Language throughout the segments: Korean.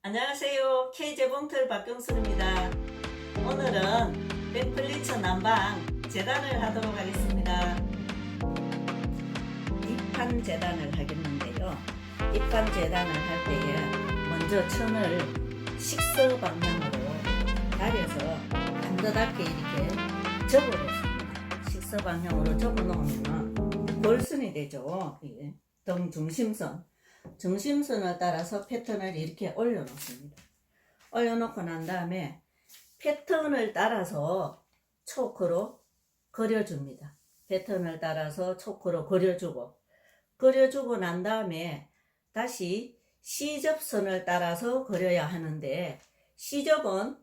안녕하세요. K재봉틀 박경숙입니다. 오늘은 백플리처 난방 재단을 하도록 하겠습니다. 뒷판 재단을 하겠는데요. 뒷판 재단을 할 때에 먼저 천을 식서 방향으로 다려서 반듯하게 이렇게 접어놓습니다. 식서 방향으로 접어놓으면 골선이 되죠. 등 중심선을 따라서 패턴을 이렇게 올려놓습니다. 올려놓고 난 다음에 패턴을 따라서 초크로 그려줍니다. 패턴을 따라서 초크로 그려주고 난 다음에 다시 시접선을 따라서 그려야 하는데, 시접은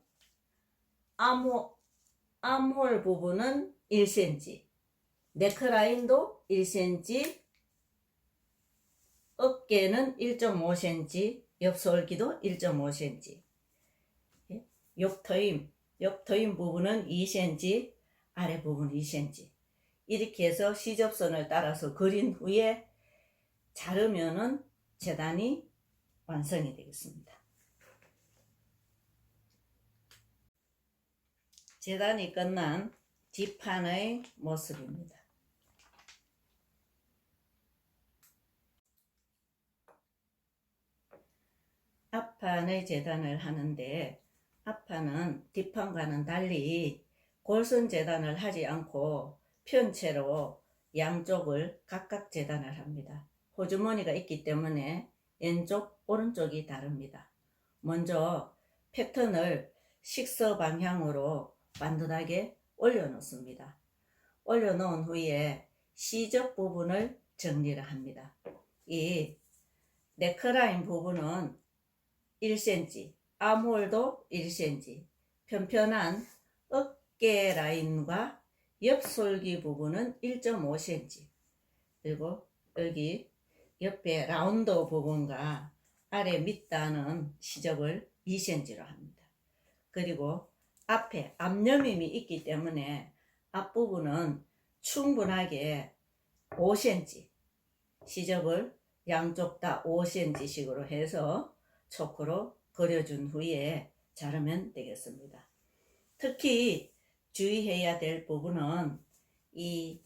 암홀 부분은 1cm, 네크라인도 1cm, 어깨는 1.5cm, 옆솔기도 1.5cm, 옆트임 부분은 2cm, 아래 부분 2cm. 이렇게 해서 시접선을 따라서 그린 후에 자르면은 재단이 완성이 되겠습니다. 재단이 끝난 뒷판의 모습입니다. 앞판의 재단을 하는데, 앞판은 뒷판과는 달리 골선 재단을 하지 않고 편채로 양쪽을 각각 재단을 합니다. 호주머니가 있기 때문에 왼쪽 오른쪽이 다릅니다. 먼저 패턴을 식서 방향으로 반듯하게 올려놓습니다. 올려놓은 후에 시접 부분을 정리를 합니다. 이 네크라인 부분은 1cm, 암홀도 1cm, 편편한 어깨 라인과 옆솔기 부분은 1.5cm, 그리고 여기 옆에 라운드 부분과 아래 밑단은 시접을 2cm로 합니다. 그리고 앞에 앞여밈이 있기 때문에 앞부분은 충분하게 5cm, 시접을 양쪽 다 5cm씩으로 해서 초크로 그려준 후에 자르면 되겠습니다. 특히 주의해야 될 부분은 이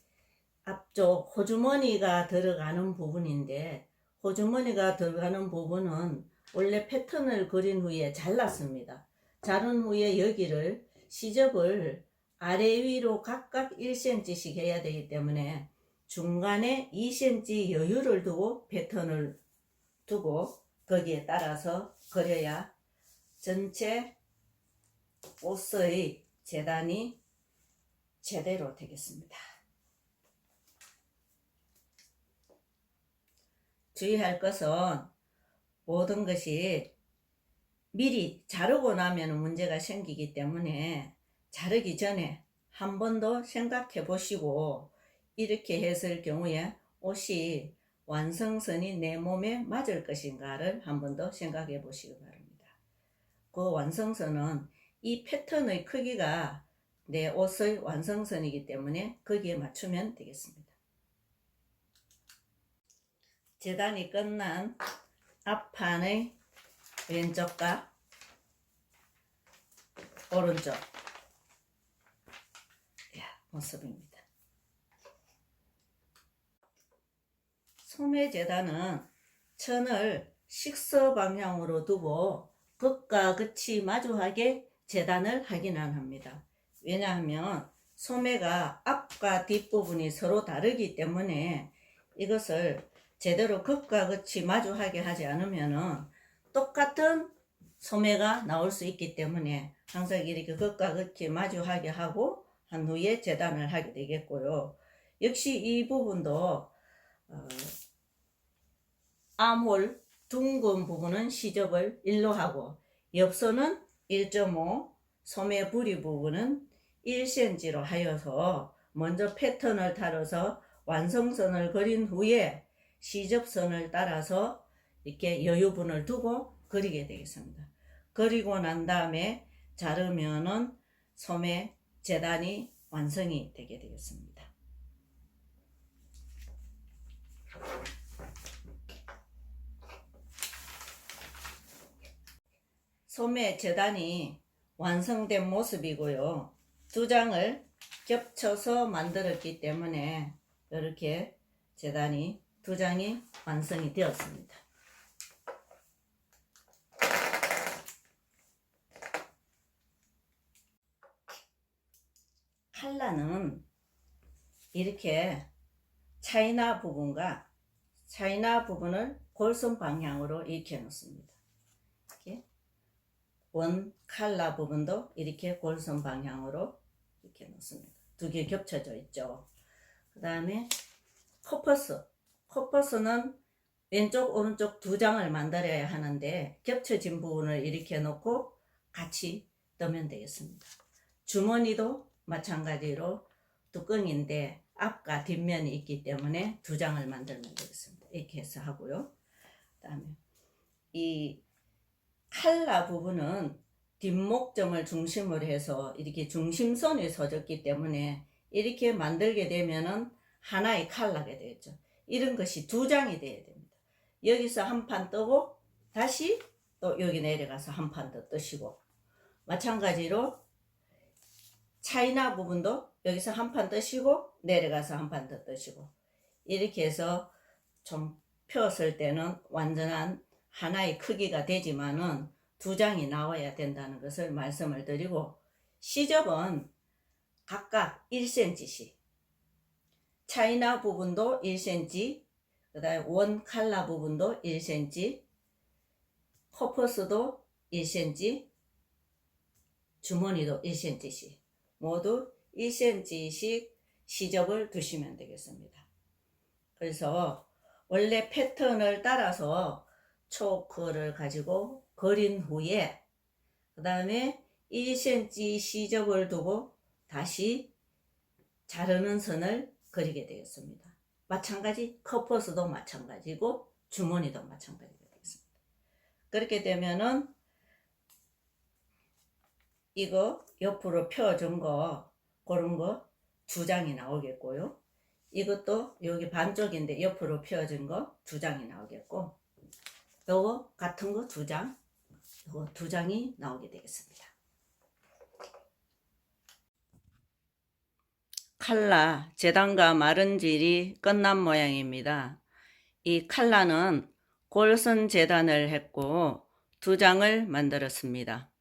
앞쪽 호주머니가 들어가는 부분인데, 호주머니가 들어가는 부분은 원래 패턴을 그린 후에 잘랐습니다. 자른 후에 여기를 시접을 아래 위로 각각 1cm씩 해야 되기 때문에 중간에 2cm 여유를 두고 패턴을 두고 거기에 따라서 그려야 전체 옷의 재단이 제대로 되겠습니다. 주의할 것은 모든 것이 미리 자르고 나면 문제가 생기기 때문에 자르기 전에 한 번 더 생각해 보시고, 이렇게 했을 경우에 옷이 완성선이 내 몸에 맞을 것인가를 한 번 더 생각해 보시기 바랍니다. 그 완성선은 이 패턴의 크기가 내 옷의 완성선이기 때문에 거기에 맞추면 되겠습니다. 재단이 끝난 앞판의 왼쪽과 오른쪽 모습입니다. 소매 재단은 천을 식서 방향으로 두고 끝과 끝이 마주하게 재단을 하기는 합니다. 왜냐하면 소매가 앞과 뒷부분이 서로 다르기 때문에 이것을 제대로 끝과 끝이 마주하게 하지 않으면 똑같은 소매가 나올 수 있기 때문에 항상 이렇게 끝과 끝이 마주하게 하고 한 후에 재단을 하게 되겠고요. 역시 이 부분도 암홀 둥근 부분은 시접을 1로 하고, 옆선은 1.5, 소매 부리 부분은 1cm로 하여서 먼저 패턴을 따라서 완성선을 그린 후에 시접선을 따라서 이렇게 여유분을 두고 그리게 되겠습니다. 그리고 난 다음에 자르면은 소매 재단이 완성이 되게 되겠습니다. 소매 재단이 완성된 모습이고요. 두 장을 겹쳐서 만들었기 때문에 이렇게 재단이 두 장이 완성이 되었습니다. 칼라는 이렇게 차이나 부분과 차이나 부분을 골선 방향으로 이렇게 놓습니다. 이렇게 원 칼라 부분도 이렇게 골선 방향으로 이렇게 놓습니다. 두 개 겹쳐져 있죠. 그 다음에 코퍼스는 왼쪽 오른쪽 두 장을 만들어야 하는데 겹쳐진 부분을 이렇게 놓고 같이 뜨면 되겠습니다. 주머니도 마찬가지로 뚜껑인데 앞과 뒷면이 있기 때문에 두 장을 만들면 되겠습니다. 이렇게 해서 하고요. 그 다음에 이 칼라 부분은 뒷목점을 중심으로 해서 이렇게 중심선이 서졌기 때문에 이렇게 만들게 되면은 하나의 칼라가 되겠죠. 이런 것이 두 장이 돼야 됩니다. 여기서 한 판 뜨고 다시 또 여기 내려가서 한 판 더 뜨시고, 마찬가지로 차이나 부분도 여기서 한 판 뜨시고 내려가서 한 판 더 뜨시고, 이렇게 해서 좀 펴었을 때는 완전한 하나의 크기가 되지만은 두 장이 나와야 된다는 것을 말씀을 드리고, 시접은 각각 1cm씩, 차이나 부분도 1cm, 그 다음에 원 칼라 부분도 1cm, 코퍼스도 1cm, 주머니도 1cm씩 모두 1cm씩 시접을 두시면 되겠습니다. 그래서 원래 패턴을 따라서 초크를 가지고 그린 후에 그 다음에 1cm 시접을 두고 다시 자르는 선을 그리게 되겠습니다. 마찬가지 커퍼스도 마찬가지고 주머니도 마찬가지가 되겠습니다. 그렇게 되면은 이거 옆으로 펴준 거 그런 거 두 장이 나오겠고요. 이것도 여기 반쪽인데 옆으로 펴준 거 두 장이 나오겠고, 요거 같은 거 두 장, 요거 두 장이 나오게 되겠습니다. 칼라 재단과 마른 질이 끝난 모양입니다. 이 칼라는 골선 재단을 했고 두 장을 만들었습니다.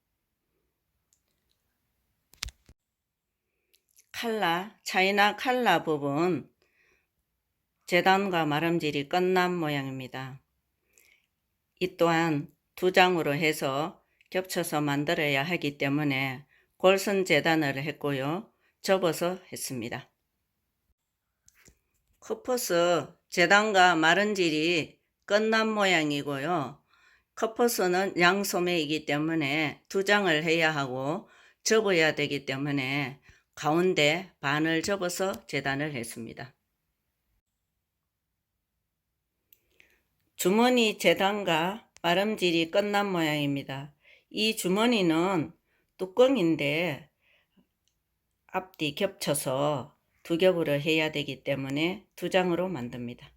칼라, 차이나 칼라 부분 재단과 마름질이 끝난 모양입니다. 이 또한 두 장으로 해서 겹쳐서 만들어야 하기 때문에 골선 재단을 했고요. 접어서 했습니다. 커퍼스 재단과 마른질이 끝난 모양이고요. 커퍼스는 양소매이기 때문에 두 장을 해야 하고 접어야 되기 때문에 가운데 반을 접어서 재단을 했습니다. 주머니 재단과 마름질이 끝난 모양입니다. 이 주머니는 뚜껑인데 앞뒤 겹쳐서 두 겹으로 해야 되기 때문에 두 장으로 만듭니다.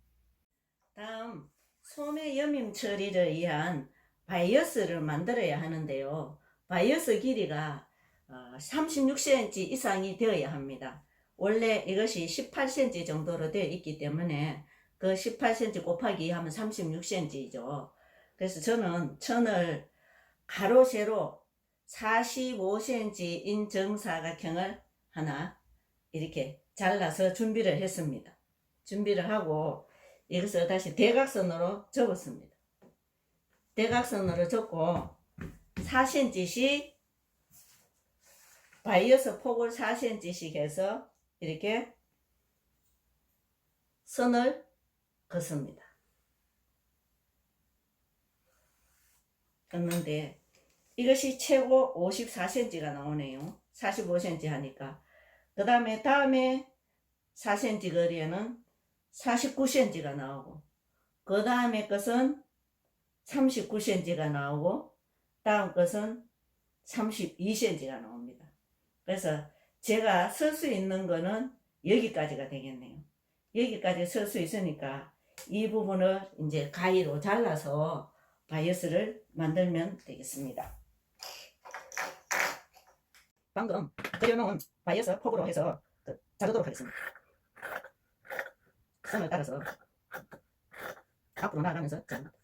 다음 소매 여밈 처리를 위한 바이어스를 만들어야 하는데요. 바이어스 길이가 36cm 이상이 되어야 합니다. 원래 이것이 18cm 정도로 되어 있기 때문에 그 18cm 곱하기 2 하면 36cm이죠. 그래서 저는 천을 가로 세로 45cm인 정사각형을 하나 이렇게 잘라서 준비를 했습니다. 준비를 하고 이것을 다시 대각선으로 접었습니다. 대각선으로 접고 4cm씩 바이어스 폭을 4cm씩 해서 이렇게 선을 긋습니다. 긋는데 이것이 최고 54cm가 나오네요. 45cm 하니까. 그 다음에 4cm 거리에는 49cm가 나오고, 그 다음에 것은 39cm가 나오고, 다음 것은 32cm가 나옵니다. 그래서 제가 쓸 수 있는 거는 여기까지가 되겠네요. 여기까지 쓸 수 있으니까 이 부분을 이제 가위로 잘라서 바이어스를 만들면 되겠습니다. 방금 그려놓은 바이어스 폭으로 해서 자르도록 하겠습니다. 선을 따라서 앞으로 나아가면서 자릅니다.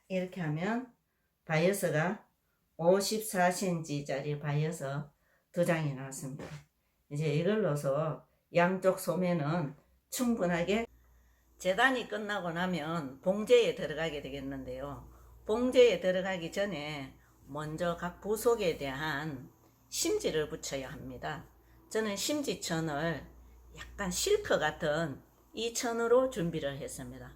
이렇게 하면 바이어스가 54cm짜리 바이어스 2장이 나왔습니다. 이제 이걸로서 양쪽 소매는 충분하게 재단이 끝나고 나면 봉제에 들어가게 되겠는데요. 봉제에 들어가기 전에 먼저 각 부속에 대한 심지를 붙여야 합니다. 저는 심지천을 약간 실크 같은 이 천으로 준비를 했습니다.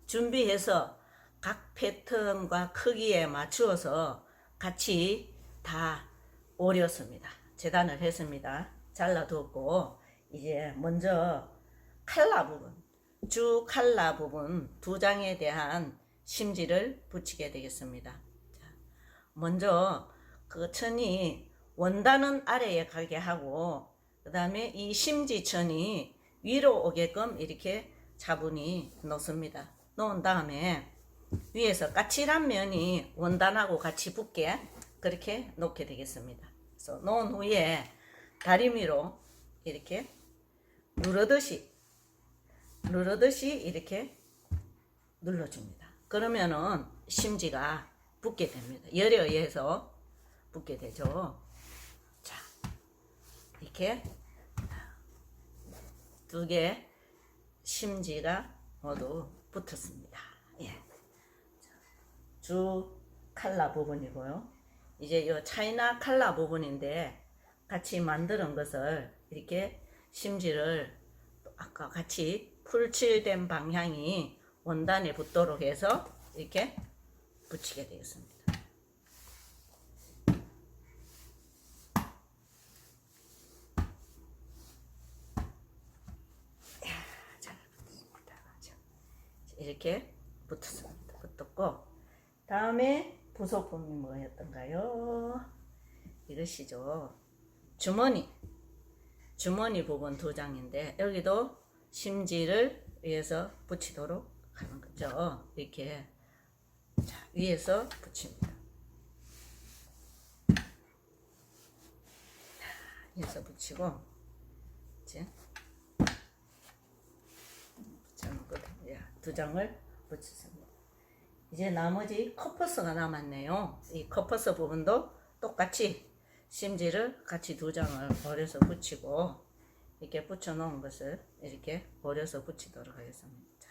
준비해서 각 패턴과 크기에 맞추어서 같이 다 오렸습니다. 재단을 했습니다. 잘라두었고 이제 먼저 칼라 부분, 주 칼라 부분 2장에 대한 심지를 붙이게 되겠습니다. 자, 먼저 그 천이 원단은 아래에 가게 하고 그 다음에 이 심지천이 위로 오게끔 이렇게 차분히 놓습니다. 놓은 다음에 위에서 까칠한 면이 원단하고 같이 붙게 그렇게 놓게 되겠습니다. 그래서 놓은 후에 다리미로 이렇게 누르듯이 이렇게 눌러줍니다. 그러면은 심지가 붙게 됩니다. 열에 의해서 붙게 되죠. 자, 이렇게 2개 심지가 모두 붙었습니다. 예. 주 칼라 부분이고요. 이제 이 차이나 칼라 부분인데 같이 만드는 것을 이렇게 심지를 아까 같이 풀칠된 방향이 원단에 붙도록 해서 이렇게 붙이게 되겠습니다. 잘 붙습니다. 이렇게 붙었습니다. 붙었고 다음에 부속품이 뭐였던가요? 이것이죠. 주머니 부분 2장인데 여기도 심지를 위에서 붙이도록 하는 거죠. 이렇게 자, 위에서 붙입니다. 위에서 붙이고 이제 붙여놓거든요. 2장을 붙였습니다. 이제 나머지 커퍼스가 남았네요. 이 커퍼스 부분도 똑같이 심지를 같이 2장을 오려서 붙이고 이렇게 붙여 놓은 것을 이렇게 오려서 붙이도록 하겠습니다. 자,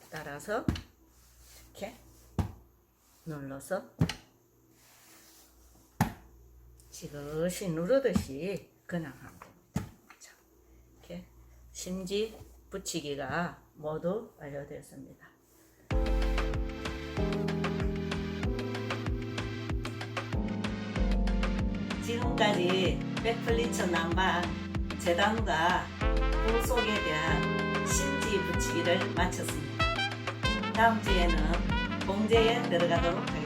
따라서 이렇게 눌러서 지그시 누르듯이 그냥 하면 됩니다. 자, 이렇게 심지 붙이기가 모두 완료되었습니다. 지금까지 백플리처 남바 재단과 부속에 대한 심지 붙이기를 마쳤습니다. 다음 주에는 봉제에 들어가도록 하겠습니다.